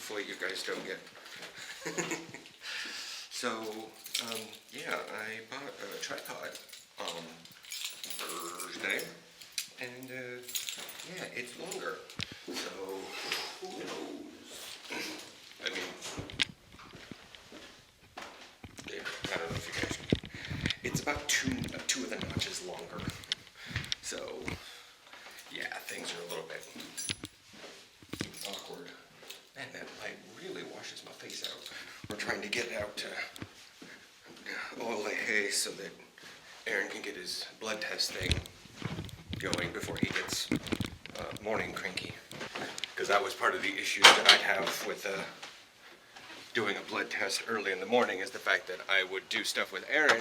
hopefully you guys don't get. So, yeah, I bought a tripod on Thursday, and yeah, it's longer. So, who knows? I mean, yeah, I don't know if you guys can. It's about two of the notches longer. So, yeah, things are a little bit awkward. Man, that light really washes my face out. We're trying to get out oil the hay so that Aaron can get his blood test thing going before he gets morning cranky. Because that was part of the issues that I'd have with doing a blood test early in the morning, is the fact that I would do stuff with Aaron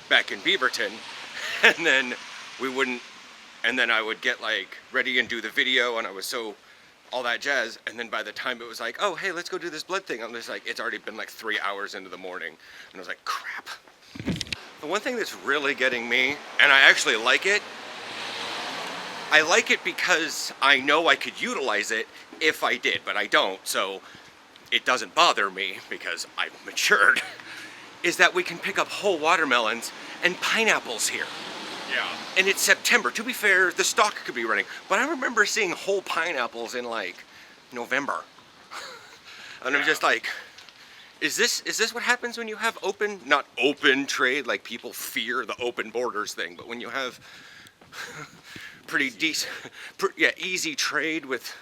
back in Beaverton, and then we wouldn't, and then I would get like ready and do the video, and I was so all that jazz, and then by the time it was like, oh hey, let's go do this blood thing, I'm just like, it's already been like 3 hours into the morning, and I was like, crap. The one thing that's really getting me, and I actually like it, I like it because I know I could utilize it if I did, but I don't, so it doesn't bother me because I've matured, is that we can pick up whole watermelons and pineapples here. Yeah. And it's September. To be fair, the stock could be running, but I remember seeing whole pineapples in like November. And I'm just like, is this what happens when you have not open trade, like people fear the open borders thing, but when you have pretty decent, easy trade with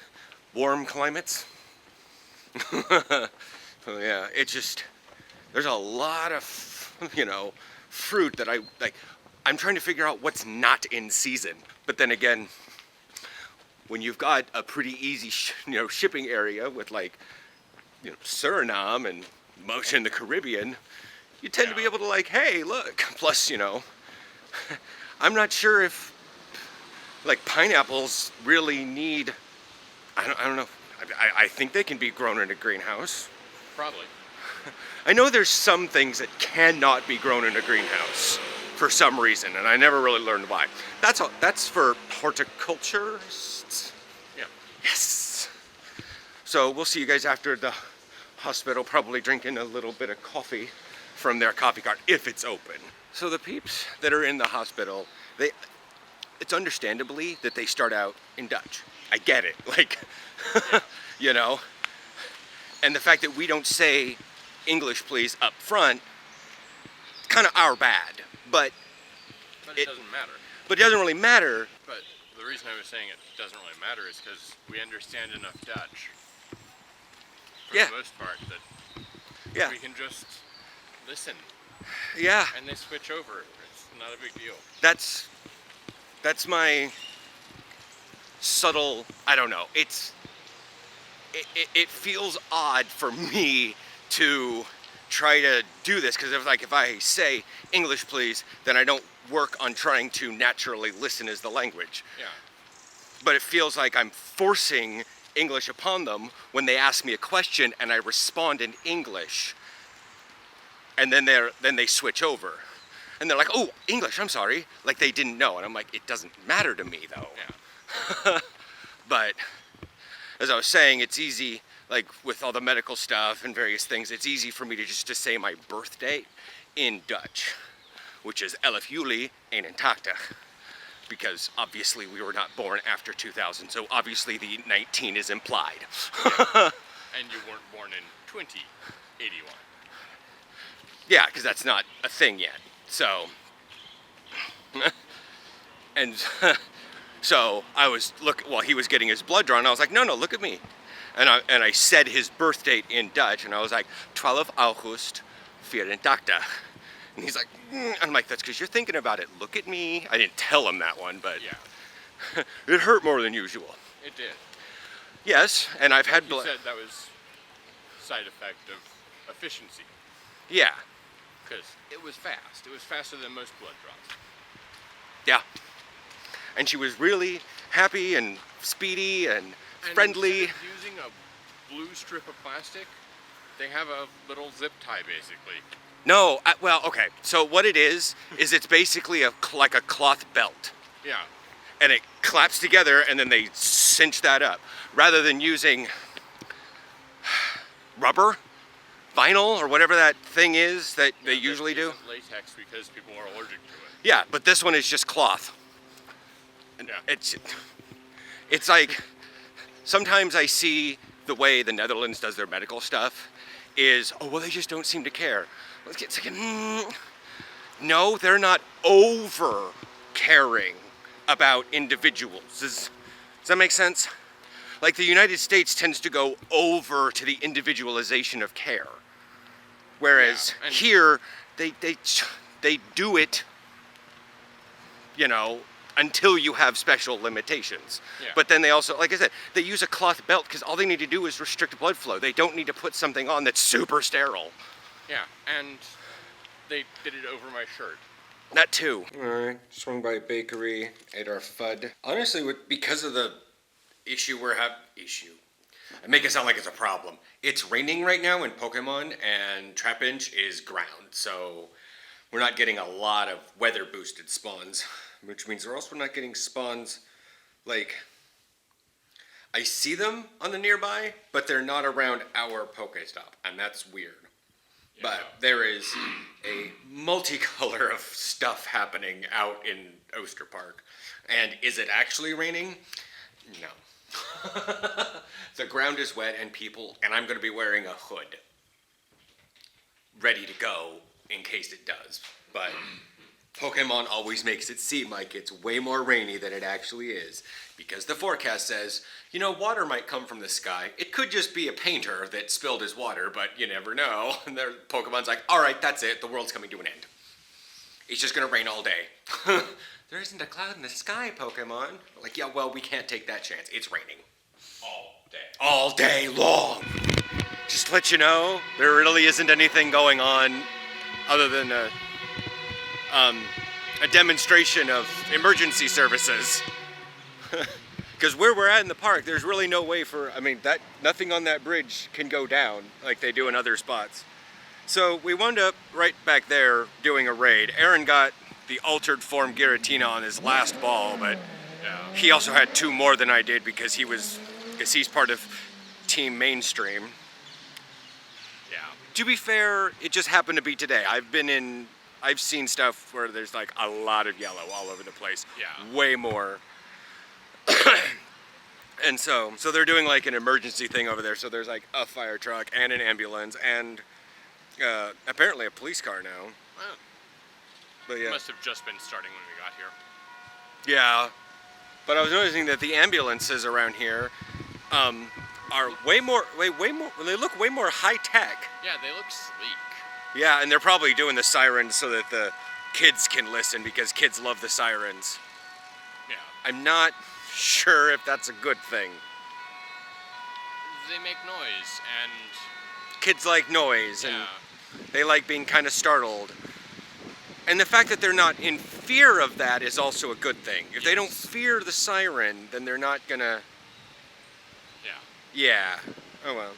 warm climates? So yeah, it's just, there's a lot of, fruit that I like. I'm trying to figure out what's not in season. But then again, when you've got a pretty easy, shipping area with like, Suriname and most in the Caribbean, you tend to be able to like, hey, look. Plus, I'm not sure if like pineapples really need. I don't know. I think they can be grown in a greenhouse. Probably. I know there's some things that cannot be grown in a greenhouse for some reason, and I never really learned why. That's for horticulturists. Yeah. Yes. So we'll see you guys after the hospital, probably drinking a little bit of coffee from their coffee cart, if it's open. So the peeps that are in the hospital, it's understandably that they start out in Dutch. I get it, like, and the fact that we don't say English please up front, kind of our bad, but it doesn't matter. But it doesn't really matter. But the reason I was saying it doesn't really matter is because we understand enough Dutch, for the most part, that we can just listen. Yeah. And they switch over. It's not a big deal. That's my subtle, I don't know, it feels odd for me to try to do this, because if I say English please, then I don't work on trying to naturally listen as the language. Yeah. But it feels like I'm forcing English upon them when they ask me a question and I respond in English, and then they switch over. And they're like, oh, English, I'm sorry. Like they didn't know. And I'm like, it doesn't matter to me though. Yeah. But as I was saying, it's easy, like with all the medical stuff and various things, it's easy for me to say my birth date in Dutch, which is 11 juli 81, because obviously we were not born after 2000, so obviously the 19 is implied. Yeah. And you weren't born in 2081. Yeah, because that's not a thing yet. So, and so I was while he was getting his blood drawn, I was like, no, look at me. And I said his birth date in Dutch, and I was like, 12 August 84. And he's like, and I'm like, that's because you're thinking about it. Look at me. I didn't tell him that one, but yeah, it hurt more than usual. It did. Yes, and I've had blood. You said that was side effect of efficiency. Yeah. Because it was fast. It was faster than most blood draws. Yeah. And she was really happy and speedy and friendly. Instead of using a blue strip of plastic, they have a little zip tie basically. No, well, okay. So what it is it's basically like a cloth belt. Yeah. And it claps together, and then they cinch that up. Rather than using rubber, vinyl, or whatever that thing is that they usually do. Latex because people are allergic to it. Yeah, but this one is just cloth. And it's like, sometimes I see the way the Netherlands does their medical stuff is, oh, well, they just don't seem to care. It's like, no, they're not over caring about individuals. Does that make sense? Like, the United States tends to go over to the individualization of care. Whereas here, they do it, you know, until you have special limitations. Yeah. But then they also, like I said, they use a cloth belt because all they need to do is restrict blood flow. They don't need to put something on that's super sterile. Yeah, and they did it over my shirt. That too. Alright, swung by a bakery, ate our FUD. Honestly, because of the issue we're having, I make it sound like it's a problem. It's raining right now in Pokemon, and Trapinch is ground, so we're not getting a lot of weather boosted spawns. Which means we're also not getting spawns, like, I see them on the nearby, but they're not around our Pokestop, and that's weird. Yeah. But there is a multicolor of stuff happening out in Oster Park. And is it actually raining? No. The ground is wet and I'm going to be wearing a hood. Ready to go in case it does. But Pokemon always makes it seem like it's way more rainy than it actually is. Because the forecast says, you know, water might come from the sky. It could just be a painter that spilled his water, but you never know. And Pokemon's like, alright, that's it. The world's coming to an end. It's just going to rain all day. There isn't a cloud in the sky, Pokemon. Like, yeah, well, we can't take that chance. It's raining. All day. All day long. Just to let you know, there really isn't anything going on other than a demonstration of emergency services. Because where we're at in the park, there's really no way nothing on that bridge can go down like they do in other spots. So we wound up right back there doing a raid. Aaron got the altered form Giratina on his last ball, but he also had 2 more than I did because he's part of Team Mainstream. Yeah. To be fair, it just happened to be today. I've seen stuff where there's like a lot of yellow all over the place. Yeah. Way more. And so they're doing like an emergency thing over there. So there's like a fire truck and an ambulance and apparently a police car now. Well, but yeah. It must have just been starting when we got here. Yeah. But I was noticing that the ambulances around here are way more. They look way more high tech. Yeah, they look sleek. Yeah, and they're probably doing the sirens so that the kids can listen because kids love the sirens. Yeah. I'm not sure if that's a good thing. They make noise, and kids like noise, and yeah. they like being kind of startled. And the fact that they're not in fear of that is also a good thing. If they don't fear the siren, then they're not gonna... Yeah. Oh well.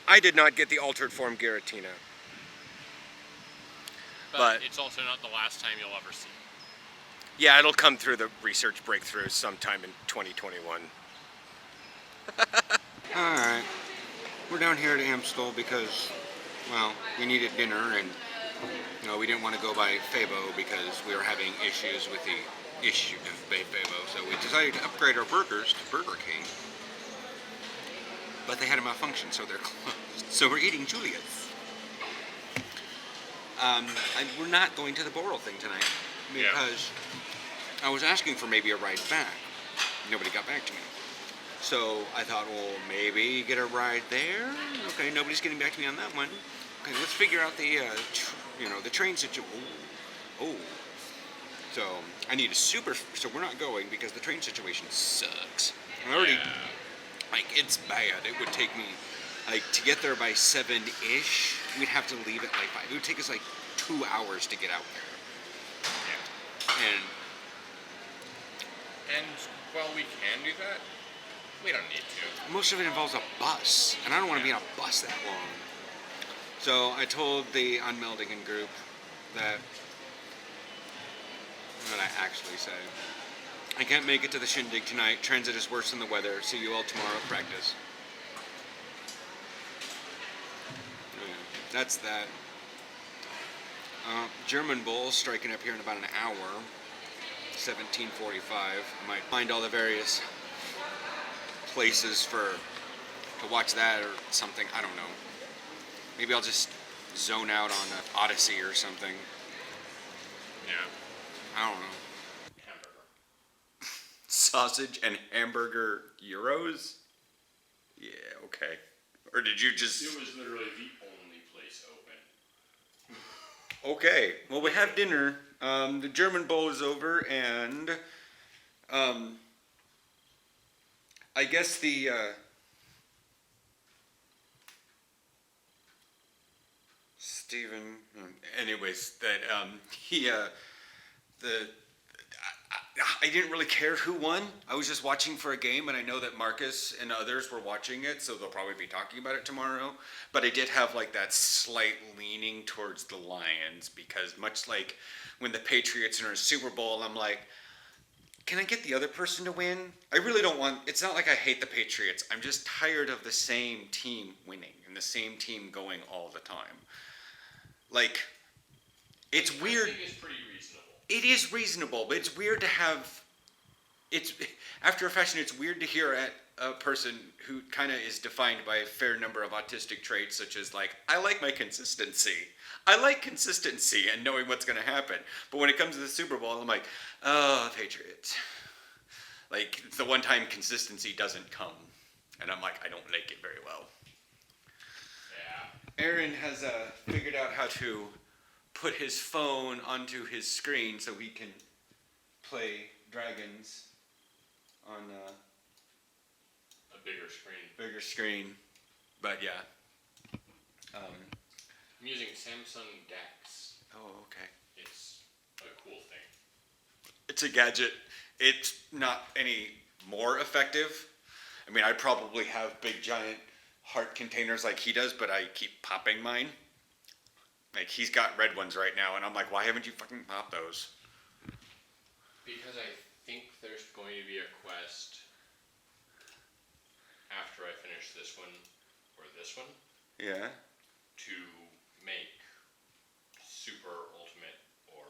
I did not get the altered form Giratina. But it's also not the last time you'll ever see. Yeah, it'll come through the research breakthroughs sometime in 2021. Alright. We're down here at Amstel because, well, we needed dinner and, you know, we didn't want to go by Fabo because we were having issues with the issue of Fabo. So we decided to upgrade our burgers to Burger King. But they had a malfunction, so they're closed. So we're eating Julia's. We're not going to the Boral thing tonight because I was asking for maybe a ride back. Nobody got back to me. So I thought, well, maybe get a ride there. Okay, nobody's getting back to me on that one. Okay, let's figure out the, the train situation. Oh. So I need so we're not going because the train situation sucks. I already, it's bad. It would take me, to get there by 7-ish, we'd have to leave at 5. It would take us 2 hours to get out there. Yeah. And while we can do that, we don't need to. Most of it involves a bus, and I don't want to be on a bus that long. So I told the Unmeldingen group that, what I actually say, I can't make it to the shindig tonight. Transit is worse than the weather. See you all tomorrow at practice. that's that. German Bowl striking up here in about an hour. 17:45. I might find all the various places to watch that or something. I don't know. Maybe I'll just zone out on Odyssey or something. Yeah. I don't know. Sausage and hamburger euros? Yeah, okay. Or did you just... It was literally the only place open. Okay. Well, we have dinner. The German Bowl is over, and I guess the Stephen. Anyways, that I didn't really care who won. I was just watching for a game, and I know that Marcus and others were watching it, so they'll probably be talking about it tomorrow. But I did have like that slight leaning towards the Lions, because much like when the Patriots are in a Super Bowl, I'm like, can I get the other person to win? I really don't want... It's not like I hate the Patriots. I'm just tired of the same team winning and the same team going all the time. Like, it's weird. I think it's pretty reasonable. It is reasonable, but it's weird to have... It's after a fashion, it's weird to hear at a person who kind of is defined by a fair number of autistic traits, such as like, I like my consistency. I like consistency and knowing what's going to happen. But when it comes to the Super Bowl, I'm like, oh, Patriots. Like, it's the one time consistency doesn't come. And I'm like, I don't like it very well. Yeah. Aaron has figured out how to put his phone onto his screen so he can play Dragons on a bigger screen. Bigger screen. But yeah. I'm using Samsung DeX. Oh, okay. It's a cool thing. It's a gadget. It's not any more effective. I mean, I probably have big giant heart containers like he does, but I keep popping mine. Like, he's got red ones right now, and I'm like, why haven't you fucking popped those? Because I think there's going to be a quest after I finish this one, or this one. Yeah. To make Super Ultimate or...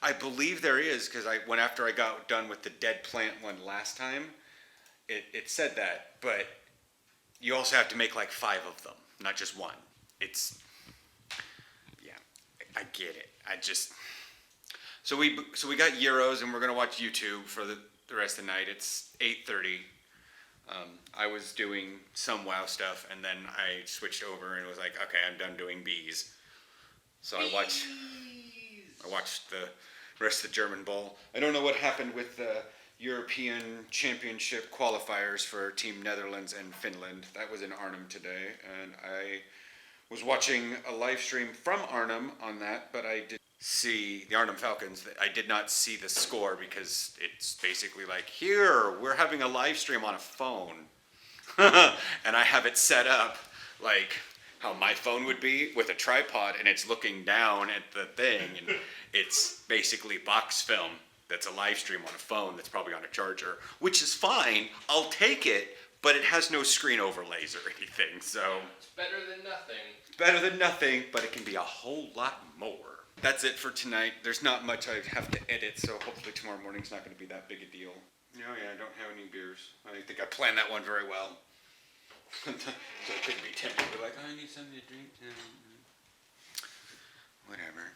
I believe there is, because after I got done with the Dead Plant one last time, it said that, but you also have to make like 5 of them, not just one. It's... Yeah, I get it. So we got Euros, and we're going to watch YouTube for the rest of the night. It's 8:30. I was doing some WoW stuff, and then I switched over and was like, okay, I'm done doing bees. So I watched the rest of the German Bowl. I don't know what happened with the European Championship qualifiers for Team Netherlands and Finland. That was in Arnhem today, and I was watching a live stream from Arnhem on that, but I did see the Arnhem Falcons. I did not see the score because it's basically like, here, we're having a live stream on a phone. And I have it set up like how my phone would be with a tripod, and it's looking down at the thing, and it's basically box film that's a live stream on a phone that's probably on a charger, which is fine. I'll take it, but it has no screen overlays or anything, so... It's better than nothing. Better than nothing, but it can be a whole lot more. That's it for tonight. There's not much I have to edit, so hopefully tomorrow morning's not going to be that big a deal. Oh yeah, I don't have any beers. I think I planned that one very well. So I couldn't be tempted to be like, oh, I need something to drink now. Whatever.